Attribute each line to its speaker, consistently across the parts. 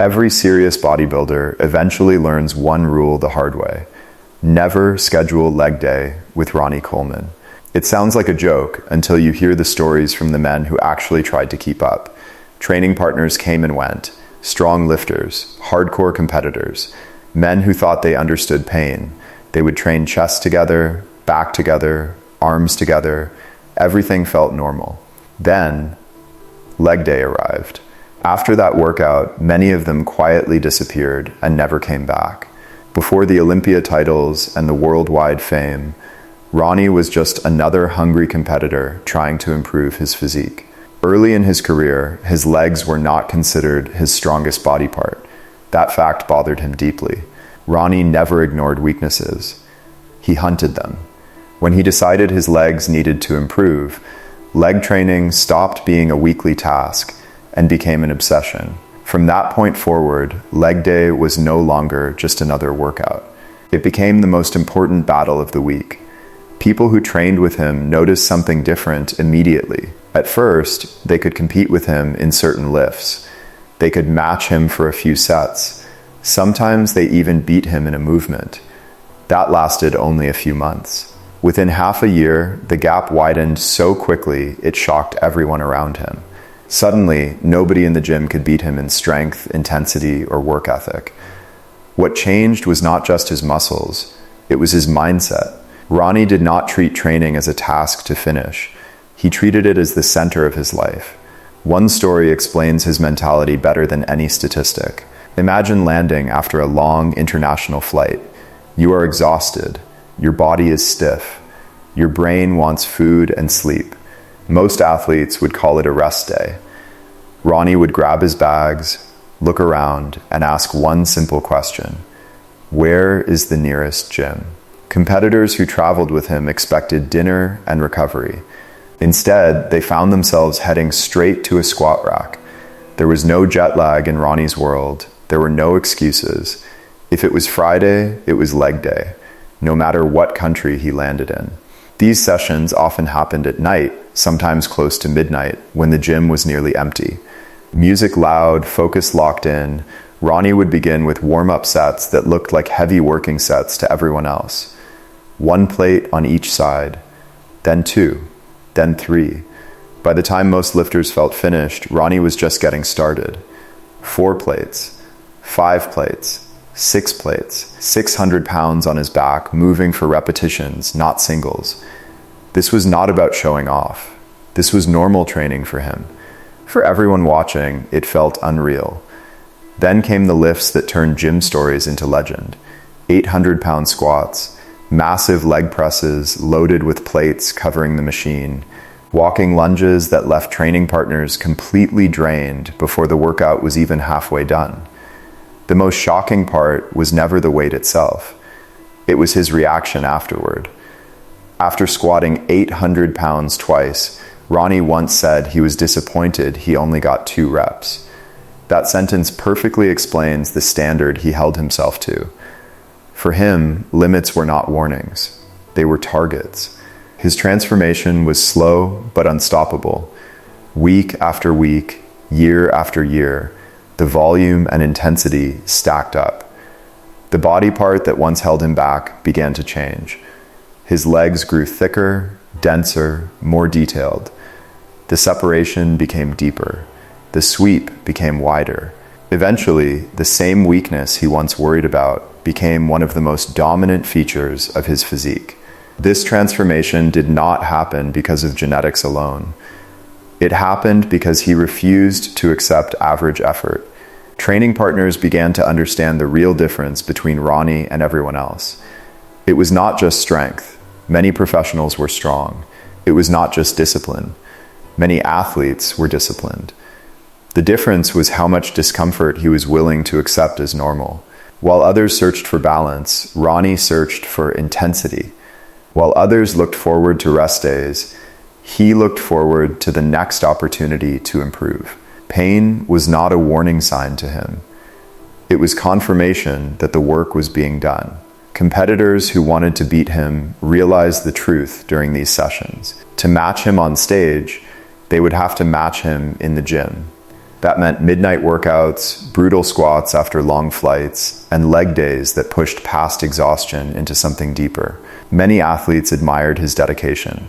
Speaker 1: Every serious bodybuilder eventually learns one rule the hard way. Never schedule leg day with Ronnie Coleman. It sounds like a joke until you hear the stories from the men who actually tried to keep up. Training partners came and went, strong lifters, hardcore competitors, men who thought they understood pain. They would train chest together, back together, arms together. Everything felt normal. Then, leg day arrived. After that workout, many of them quietly disappeared and never came back. Before the Olympia titles and the worldwide fame, Ronnie was just another hungry competitor trying to improve his physique. Early in his career, his legs were not considered his strongest body part. That fact bothered him deeply. Ronnie never ignored weaknesses. He hunted them. When he decided his legs needed to improve, leg training stopped being a weekly task and became an obsession. From that point forward, leg day was no longer just another workout. It became the most important battle of the week. People who trained with him noticed something different immediately. At first, they could compete with him in certain lifts. They could match him for a few sets. Sometimes they even beat him in a movement. That lasted only a few months. Within half a year, the gap widened so quickly it shocked everyone around him. Suddenly, nobody in the gym could beat him in strength, intensity, or work ethic. What changed was not just his muscles, it was his mindset. Ronnie did not treat training as a task to finish. He treated it as the center of his life. One story explains his mentality better than any statistic. Imagine landing after a long international flight. You are exhausted. Your body is stiff. Your brain wants food and sleep. Most athletes would call it a rest day. Ronnie would grab his bags, look around, and ask one simple question: where is the nearest gym? Competitors who traveled with him expected dinner and recovery. Instead, they found themselves heading straight to a squat rack. There was no jet lag in Ronnie's world. There were no excuses. If it was Friday, it was leg day, no matter what country he landed in. These sessions often happened at night, sometimes close to midnight, when the gym was nearly empty. Music loud, focus locked in, Ronnie would begin with warm-up sets that looked like heavy working sets to everyone else. 1 plate on each side, then 2, then 3. By the time most lifters felt finished, Ronnie was just getting started. 4 plates, 5 plates, 6 plates, 600 pounds on his back, moving for repetitions, not singles. This was not about showing off. This was normal training for him. For everyone watching, it felt unreal. Then came the lifts that turned gym stories into legend. 800-pound squats, massive leg presses loaded with plates covering the machine, walking lunges that left training partners completely drained before the workout was even halfway done. The most shocking part was never the weight itself. It was his reaction afterward. After squatting 800 pounds twice, Ronnie once said he was disappointed he only got 2 reps. That sentence perfectly explains the standard he held himself to. For him, limits were not warnings. They were targets. His transformation was slow but unstoppable. Week after week, year after year, the volume and intensity stacked up. The body part that once held him back began to change. His legs grew thicker, denser, more detailed. The separation became deeper. The sweep became wider. Eventually, the same weakness he once worried about became one of the most dominant features of his physique. This transformation did not happen because of genetics alone. It happened because he refused to accept average effort. Training partners began to understand the real difference between Ronnie and everyone else. It was not just strength. Many professionals were strong. It was not just discipline. Many athletes were disciplined. The difference was how much discomfort he was willing to accept as normal. While others searched for balance, Ronnie searched for intensity. While others looked forward to rest days, he looked forward to the next opportunity to improve. Pain was not a warning sign to him. It was confirmation that the work was being done. Competitors who wanted to beat him realized the truth during these sessions. To match him on stage, they would have to match him in the gym. That meant midnight workouts, brutal squats after long flights, and leg days that pushed past exhaustion into something deeper. Many athletes admired his dedication.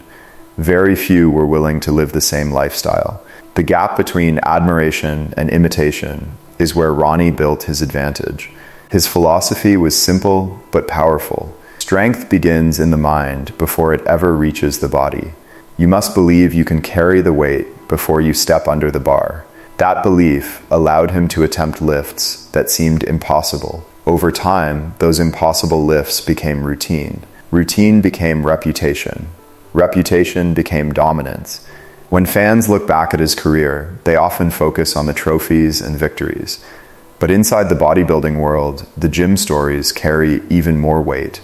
Speaker 1: Very few were willing to live the same lifestyle. The gap between admiration and imitation is where Ronnie built his advantage. His philosophy was simple but powerful. Strength begins in the mind before it ever reaches the body. You must believe you can carry the weight before you step under the bar. That belief allowed him to attempt lifts that seemed impossible. Over time, those impossible lifts became routine. Routine became reputation. Reputation became dominance. When fans look back at his career, they often focus on the trophies and victories. But inside the bodybuilding world, the gym stories carry even more weight.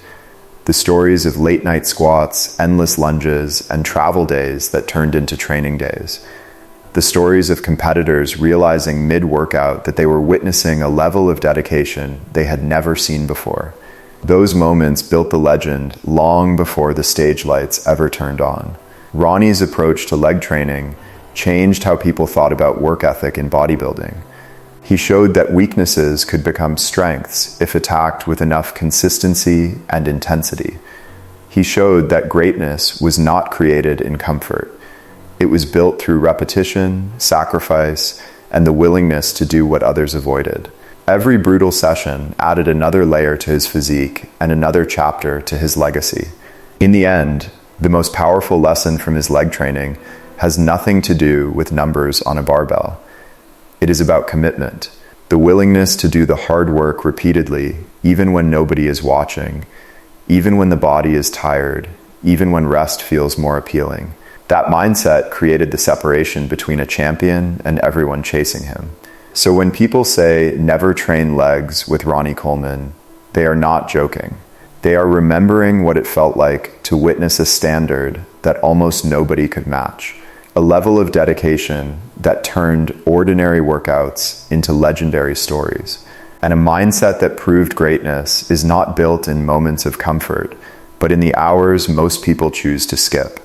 Speaker 1: The stories of late-night squats, endless lunges, and travel days that turned into training days. The stories of competitors realizing mid-workout that they were witnessing a level of dedication they had never seen before. Those moments built the legend long before the stage lights ever turned on. Ronnie's approach to leg training changed how people thought about work ethic in bodybuilding. He showed that weaknesses could become strengths if attacked with enough consistency and intensity. He showed that greatness was not created in comfort. It was built through repetition, sacrifice, and the willingness to do what others avoided. Every brutal session added another layer to his physique and another chapter to his legacy. In the end, the most powerful lesson from his leg training has nothing to do with numbers on a barbell. It is about commitment, the willingness to do the hard work repeatedly, even when nobody is watching, even when the body is tired, even when rest feels more appealing. That mindset created the separation between a champion and everyone chasing him. So when people say never train legs with Ronnie Coleman, they are not joking. They are remembering what it felt like to witness a standard that almost nobody could match. A level of dedication that turned ordinary workouts into legendary stories. And a mindset that proved greatness is not built in moments of comfort, but in the hours most people choose to skip.